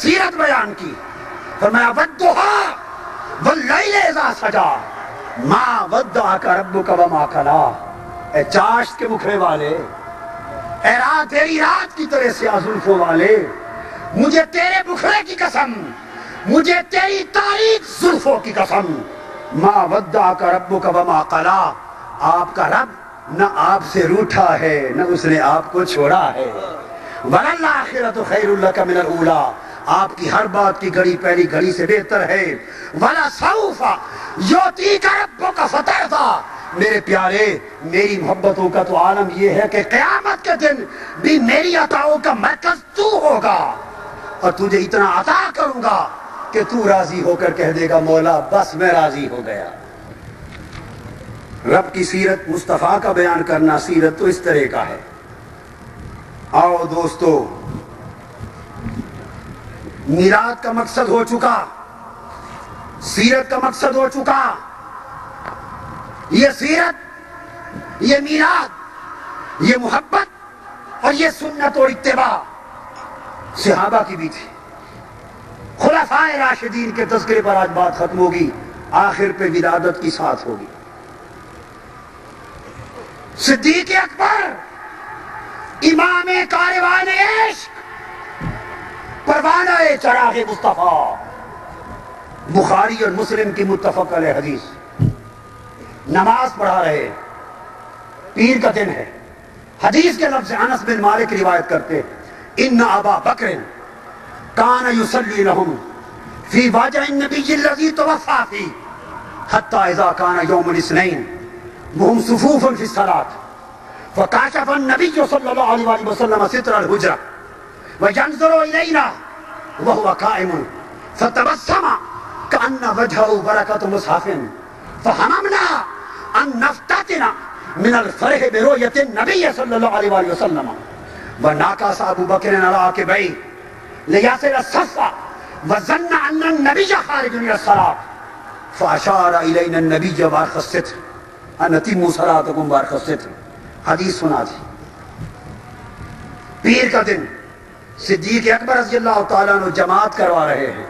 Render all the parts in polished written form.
سیرت بیان کی، فرمایا والضحیٰ واللیل اذا سجا ما ودعک ربک وما قلی۔ اے چاشت کے مکھڑے والے، اے رات تیری رات کی طرح سیاہ زلفوں والے، مجھے تیرے مکھڑے کی قسم، مجھے تیری تاریک زلفوں کی قسم، ما ودعک ربک وما قلی، آپ کا رب نہ آپ سے روٹھا ہے نہ اس نے آپ کو چھوڑا ہے۔ وَلَلْآخِرَةُ خَيْرٌ لَكَ مِنَ الْأُولَىٰ، آپ کی ہر بات کی گھڑی پہلی گھڑی سے بہتر ہے۔ وَلَسَوْفَ يُعْطِيكَ رَبُّكَ فَتَرْضَىٰ، میرے پیارے میری محبتوں کا تو عالم یہ ہے کہ قیامت کے دن بھی میری عطاؤں کا مرکز تو ہوگا، اور تجھے اتنا عطا کروں گا کہ تو راضی ہو کر کہہ دے گا مولا بس میں راضی ہو گیا۔ رب کی سیرت مصطفیٰ کا بیان کرنا، سیرت تو اس طرح کا ہے۔ آؤ دوستو، میلاد کا مقصد ہو چکا، سیرت کا مقصد ہو چکا۔ یہ سیرت، یہ میلاد، یہ محبت اور یہ سنت اور اتباع صحابہ کی بھی تھی۔ خلفائے راشدین کے تذکرے پر آج بات ختم ہوگی، آخر پہ ولادت کی ساتھ ہوگی۔ صدیق اکبر، امام کاروان عشق، پروانہ چراغ مصطفیٰ، بخاری اور مسلم کی متفق علیہ حدیث، نماز پڑھا رہے، پیر کا دن ہے، حدیث کے لفظ انس بن مالک روایت کرتے ان ابا بکر کان یصلی لهم فی واجع النبی الذی توفی فیہ حتی اذا کان یوم الاثنین وهم صفوف فی الصلاۃ فکاشف النبی صلی اللہ علیہ وسلم ستر الحجرہ وینظر الینا وهو قائم فتبسم کأن وجهه برکۃ مصحف فہممنا ان نفتتن من الفرح برؤیت النبی صلی اللہ علیہ وسلم وناکس ابو بکر علی عقبیہ لیصل الصف وظن ان النبی خارج من الصلاۃ فاشار الینا النبی وارخ الستر ان اتموا صلاتکم وارخ الستر۔ حدیث سنا دی۔ پیر کا دن، صدیق اکبر رضی اللہ تعالیٰ عنہ جماعت کروا رہے ہیں،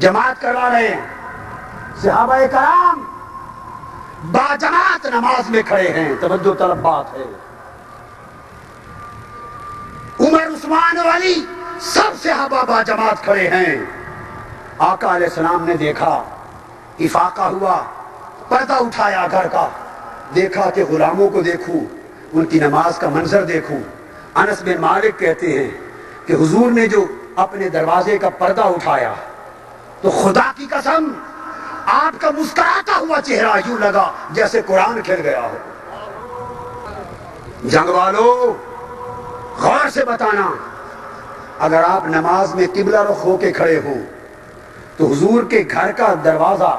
جماعت کروا رہے ہیں، صحابہ کرام باجماعت نماز میں کھڑے ہیں، توجہ طلب بات ہے۔ عمر، عثمان و علی سب صحابہ باجماعت کھڑے ہیں۔ آقا علیہ السلام نے دیکھا، افاقہ ہوا، پردہ اٹھایا گھر کا، دیکھا کہ غلاموں کو دیکھوں، ان کی نماز کا منظر دیکھوں۔ انس بن مالک کہتے ہیں کہ حضور نے جو اپنے دروازے کا پردہ اٹھایا تو خدا کی قسم آپ کا مسکراتا ہوا چہرہ یوں لگا جیسے قرآن کھل گیا ہو۔ جنگ والو، غور سے بتانا، اگر آپ نماز میں قبلہ رخ ہو کے کھڑے ہوں تو حضور کے گھر کا دروازہ،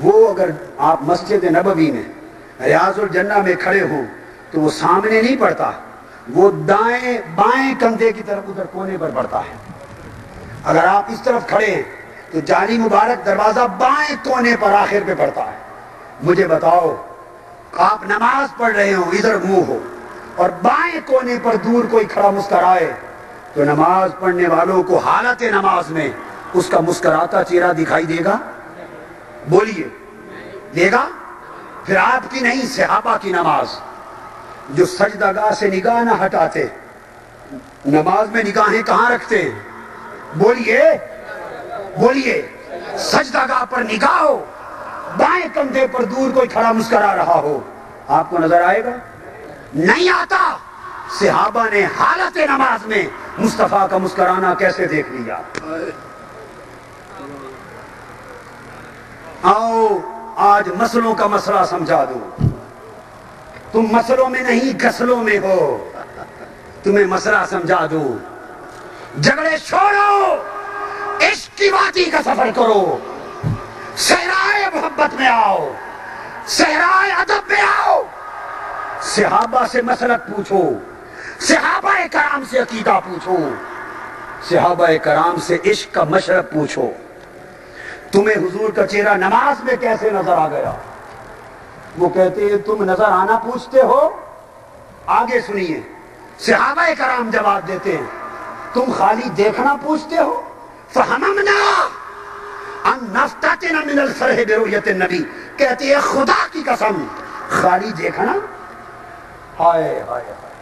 وہ اگر آپ مسجد نبوی میں ریاض الجنہ میں کھڑے ہوں تو وہ سامنے نہیں پڑتا، وہ دائیں بائیں کندھے کی طرف ادھر کونے پر پڑتا ہے۔ اگر آپ اس طرف کھڑے ہیں تو جالی مبارک دروازہ بائیں کونے پر آخر پہ پڑتا ہے۔ مجھے بتاؤ، آپ نماز پڑھ رہے ہو، ادھر منہ ہو، اور بائیں کونے پر دور کوئی کھڑا مسکرائے تو نماز پڑھنے والوں کو حالت نماز میں اس کا مسکراتا چہرہ دکھائی دے گا؟ بولیے، دے گا؟ پھر آپ کی نہیں، صحابہ کی نماز، جو سجدہ گاہ سے نگاہ نہ ہٹاتے، نماز میں نگاہیں کہاں رکھتے ہیں؟ بولیے بولیے، سجدہ گاہ پر نگاہ ہو، بائیں کندھے پر دور کوئی کھڑا مسکرا رہا ہو، آپ کو نظر آئے گا؟ نہیں آتا۔ صحابہ نے حالت نماز میں مصطفیٰ کا مسکرانا کیسے دیکھ لیا۔ آؤ آج مسئلوں کا مسئلہ سمجھا دوں۔ تم مسئلوں میں نہیں گسلوں میں ہو، تمہیں مسئلہ سمجھا دوں۔ جھگڑے چھوڑو، عشق کی وادی کا سفر کرو، صحرائے محبت میں آؤ، صحرائے ادب میں آؤ، صحابہ سے مسلک پوچھو، صحابہ کرام سے عقیدہ پوچھو، صحابہ کرام سے عشق کا مشرب پوچھو۔ تمہیں حضور کا چہرہ نماز میں کیسے نظر آ گیا؟ وہ کہتے ہیں تم نظر آنا پوچھتے ہو؟ آگے سنیے، صحابہ کرام جواب دیتے ہیں تم خالی دیکھنا پوچھتے ہو؟ فہممنا ان نفتتن من الفرح برؤیت النبی، کہتے ہیں خدا کی قسم خالی دیکھنا، ہائے ہائے ہائے،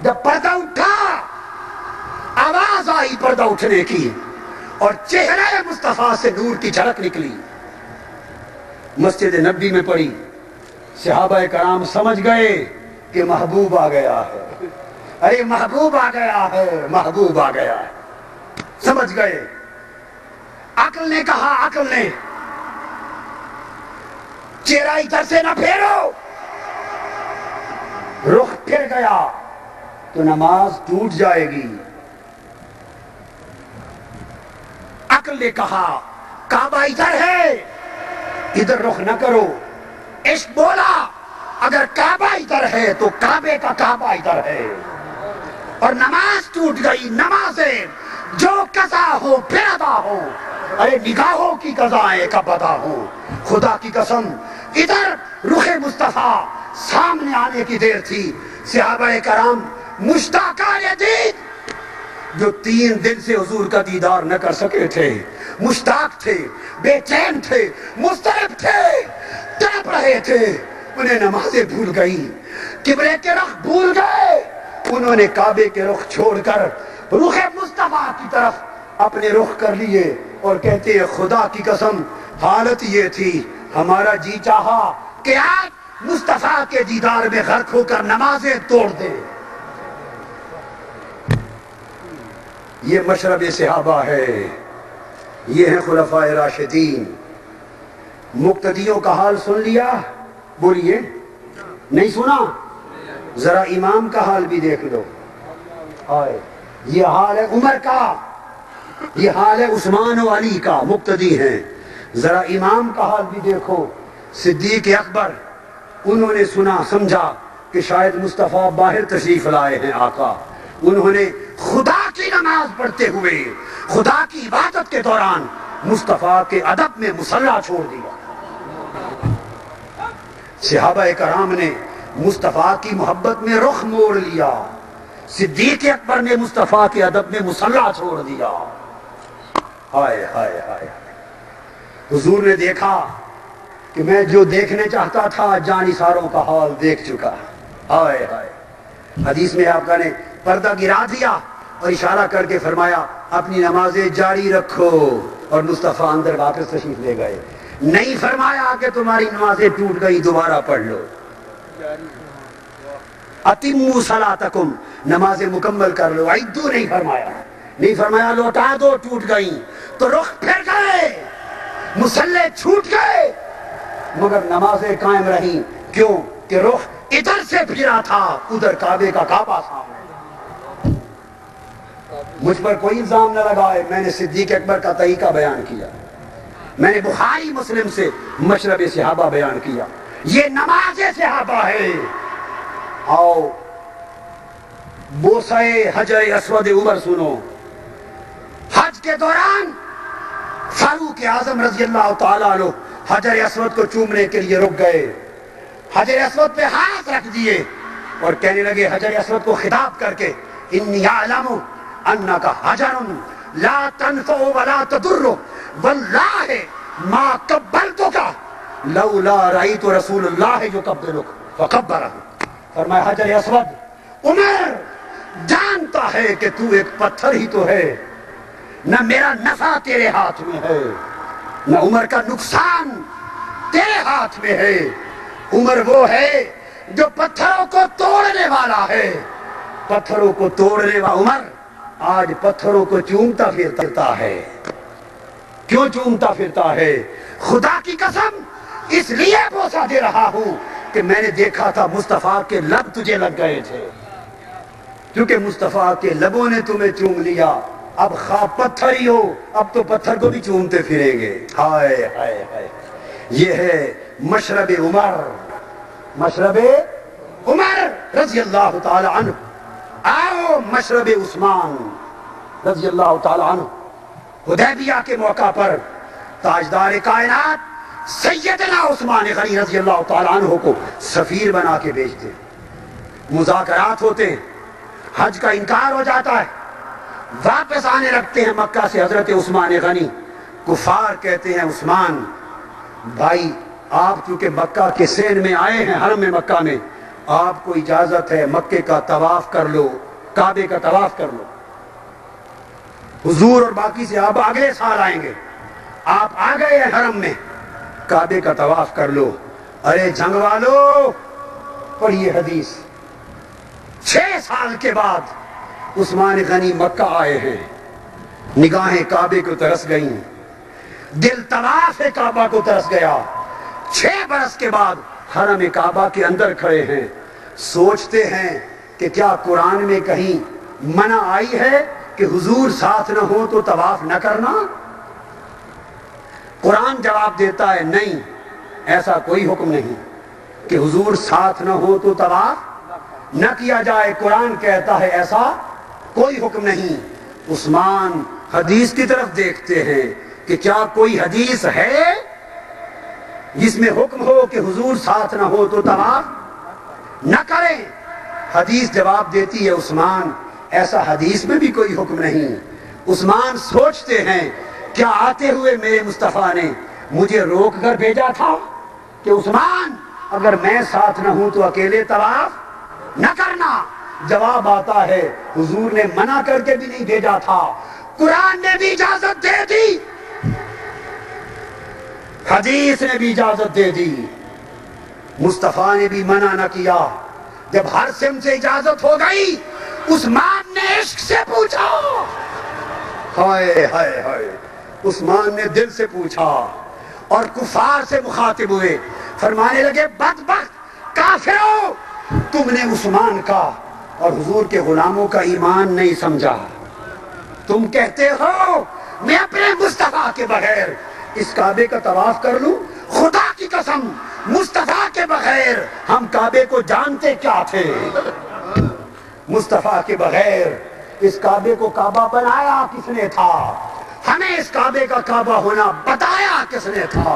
جب پردہ اٹھا آواز آئی پردہ اٹھنے کی اور چہرے مصطفیٰ سے نور کی جھلک نکلی، مسجد نبی میں پڑی، صحابہ کرام سمجھ گئے کہ محبوب آ گیا ہے، ارے محبوب آ گیا ہے، محبوب آ گیا ہے، سمجھ گئے۔ عقل نے کہا، عقل نے چہرہ ادھر سے نہ پھیرو، رخ پھر گیا تو نماز ٹوٹ جائے گی۔ عقل نے کہا کعبہ ادھر ہے، ادھر رخ نہ کرو۔ عشق بولا اگر کعبہ ادھر ہے تو کعبے کا کعبہ ادھر ہے، اور نماز ٹوٹ گئی۔ نمازیں جو قضا ہو پھر ادا ہو، ارے نگاہوں کی قضائیں کب ادا ہو۔ خدا کی قسم ادھر رخ مصطفیٰ سامنے آنے کی دیر تھی، صحابہ کرام مشتاقان دید جو 3 دن سے حضور کا دیدار نہ کر سکے تھے، مشتاق تھے، بے چین تھے، مضطرب تھے، تڑپ رہے تھے، انہیں نمازیں بھول گئی، قبلے کے رخ بھول گئے، انہوں نے کعبے کے رخ چھوڑ کر رخ مصطفیٰ کی طرف اپنے رخ کر لیے اور کہتے ہیں خدا کی قسم حالت یہ تھی، ہمارا جی چاہا کہ آج مصطفیٰ کے دیدار میں غرق ہو کر نمازیں توڑ دیں۔ یہ مشرب صحابہ ہے، یہ ہیں خلفائے راشدین۔ مقتدیوں کا حال سن لیا؟ بولیے، نہیں سنا؟ ذرا امام کا حال بھی دیکھ لو۔ آئے یہ حال ہے عمر کا، یہ حال ہے عثمان و علی کا، مقتدی ہیں۔ ذرا امام کا حال بھی دیکھو، صدیق اکبر، انہوں نے سنا سمجھا کہ شاید مصطفیٰ باہر تشریف لائے ہیں آقا، انہوں نے خدا کی نماز پڑھتے ہوئے خدا کی عبادت کے دوران مصطفیٰ کے ادب میں مصلی چھوڑ دیا۔ صحابہ کرام نے مصطفیٰ کی محبت میں رخ موڑ لیا، صدیق اکبر نے مصطفیٰ کے ادب میں مصلی چھوڑ دیا۔ ہائے ہائے ہائے، حضور نے دیکھا کہ میں جو دیکھنے چاہتا تھا جانثاروں کا حال دیکھ چکا۔ ہائے ہائے، حدیث میں آپ کا نے پردہ گرا دیا اور اشارہ کر کے فرمایا اپنی نمازیں جاری رکھو، اور مصطفیٰ اندر واپس تشریف لے گئے۔ نہیں فرمایا کہ تمہاری نمازیں ٹوٹ گئی دوبارہ پڑھ لو، اتموا صلاتکم، نمازیں مکمل کر لو، عدو نہیں فرمایا، نہیں فرمایا لوٹا دو ٹوٹ گئی، تو رخ پھر گئے، مصلے چھوٹ گئے، مگر نمازیں قائم رہیں۔ کیوں کہ رخ ادھر سے پھرا تھا، ادھر کعبے کا کعبہ سامنے۔ مجھ پر کوئی الزام نہ لگائے، میں نے صدیق اکبر کا طریقہ بیان کیا، میں نے بخاری مسلم سے مشرب صحابہ بیان کیا، یہ نماز صحابہ ہے۔ آؤ بوسہ حجر اسود عمر سنو۔ حج کے دوران فاروق اعظم رضی اللہ تعالیٰ عنہ حجر اسود کو چومنے کے لیے رک گئے، حجر اسود پہ ہاتھ رکھ دیے اور کہنے لگے حجر اسود کو خطاب کر کے، انی اعلم انک حجر لا تنفع ولا تضر واللہ ما قبلتک لولا رأیت رسول اللہ یقبلک فقبرہ۔ فرمایا حجر اسود، عمر جانتا ہے کہ تو ایک پتھر ہی تو ہے، نہ میرا نفع تیرے ہاتھ میں ہے، نہ عمر کا نقصان تیرے ہاتھ میں ہے، عمر وہ ہے جو پتھروں کو توڑنے والا ہے، پتھروں کو توڑنے والا عمر آج پتھروں کو چومتا پھرتا ہے۔ کیوں چومتا پھرتا ہے؟ خدا کی قسم اس لیے بوسہ دے رہا ہوں کہ میں نے دیکھا تھا مصطفیٰ کے لب تجھے لگ گئے تھے، کیونکہ مصطفیٰ کے لبوں نے تمہیں چوم لیا، اب خواہ پتھر ہی ہو، اب تو پتھر کو بھی چومتے پھریں گے۔ ہائے ہائے ہائے، یہ ہے مشرب عمر، مشرب عمر رضی اللہ تعالی عنہ۔ آؤ مشرب عثمان رضی اللہ تعالی عنہ، حدیبیہ کے موقع پر تاجدار کائنات سیدنا عثمان غنی رضی اللہ تعالی عنہ کو سفیر بنا کے بھیجتے، مذاکرات ہوتے ہیں، حج کا انکار ہو جاتا ہے، واپس آنے لگتے ہیں مکہ سے حضرت عثمان غنی. کفار کہتے ہیں عثمان بھائی آپ چونکہ مکہ کے سین میں آئے ہیں، حرم میں مکہ میں، آپ کو اجازت ہے مکے کا طواف کر لو، کعبے کا طواف کر لو. حضور اور باقی سے آپ اگلے سال آئیں گے، آپ آ گئے ہیں حرم میں، کعبے کا طواف کر لو. ارے جنگ والو پڑھیے حدیث. 6 سال کے بعد عثمان غنی مکہ آئے ہیں، نگاہیں کعبے کو ترس گئیں، دل طواف کعبہ کو ترس گیا. 6 برس کے بعد حرم کعبہ کے اندر کھڑے ہیں، سوچتے ہیں کہ کیا قرآن میں کہیں منع آئی ہے کہ حضور ساتھ نہ ہو تو طواف نہ کرنا؟ قرآن جواب دیتا ہے نہیں، ایسا کوئی حکم نہیں کہ حضور ساتھ نہ ہو تو طواف نہ کیا جائے. قرآن کہتا ہے ایسا کوئی حکم نہیں. عثمان حدیث کی طرف دیکھتے ہیں کہ کیا کوئی حدیث ہے جس میں حکم ہو کہ حضور ساتھ نہ ہو تو طواف نہ کریں. حدیث جواب دیتی ہے عثمان ایسا حدیث میں بھی کوئی حکم نہیں. عثمان سوچتے ہیں کیا آتے ہوئے میرے مصطفیٰ نے مجھے روک کر بھیجا تھا کہ عثمان اگر میں ساتھ نہ ہوں تو اکیلے طواف نہ کرنا؟ جواب آتا ہے حضور نے منع کر کے بھی نہیں بھیجا تھا، قرآن نے بھی اجازت دے دی، حدیث نے بھی اجازت دے دی، مصطفیٰ نے بھی منع نہ کیا. جب ہر سمت سے اجازت ہو گئی عثمان نے عشق سے پوچھا، ہائے ہائے ہائے، عثمان نے دل سے پوچھا اور کفار سے مخاطب ہوئے، فرمانے لگے بدبخت کافرو، تم نے عثمان کا اور حضور کے غلاموں کا ایمان نہیں سمجھا. تم کہتے ہو میں اپنے مصطفیٰ کے بغیر اس کعبے کا طواف کر لوں؟ خدا کی قسم مصطفیٰ کے بغیر ہم کعبے کو جانتے کیا تھے؟ مصطفیٰ کے بغیر اس کعبے کو کعبہ بنایا کس نے تھا؟ ہمیں اس کعبے کا کعبہ ہونا بتایا کس نے تھا؟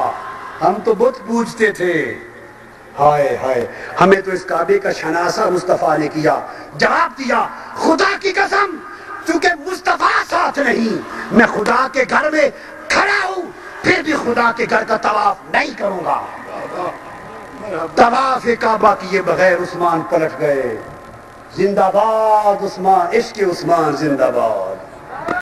ہم تو بت پوجتے تھے. ہائے ہائے، ہمیں تو اس کعبے کا شناسہ مصطفیٰ نے کیا. جواب دیا خدا کی قسم چونکہ مصطفیٰ ساتھ نہیں میں خدا کے گھر میں کھڑا ہوں پھر بھی خدا کے گھر کا طواف نہیں کروں گا. طواف کعبہ کیے بغیر عثمان پلٹ گئے. زندہ باد عثمان، عشق عثمان زندہ باد.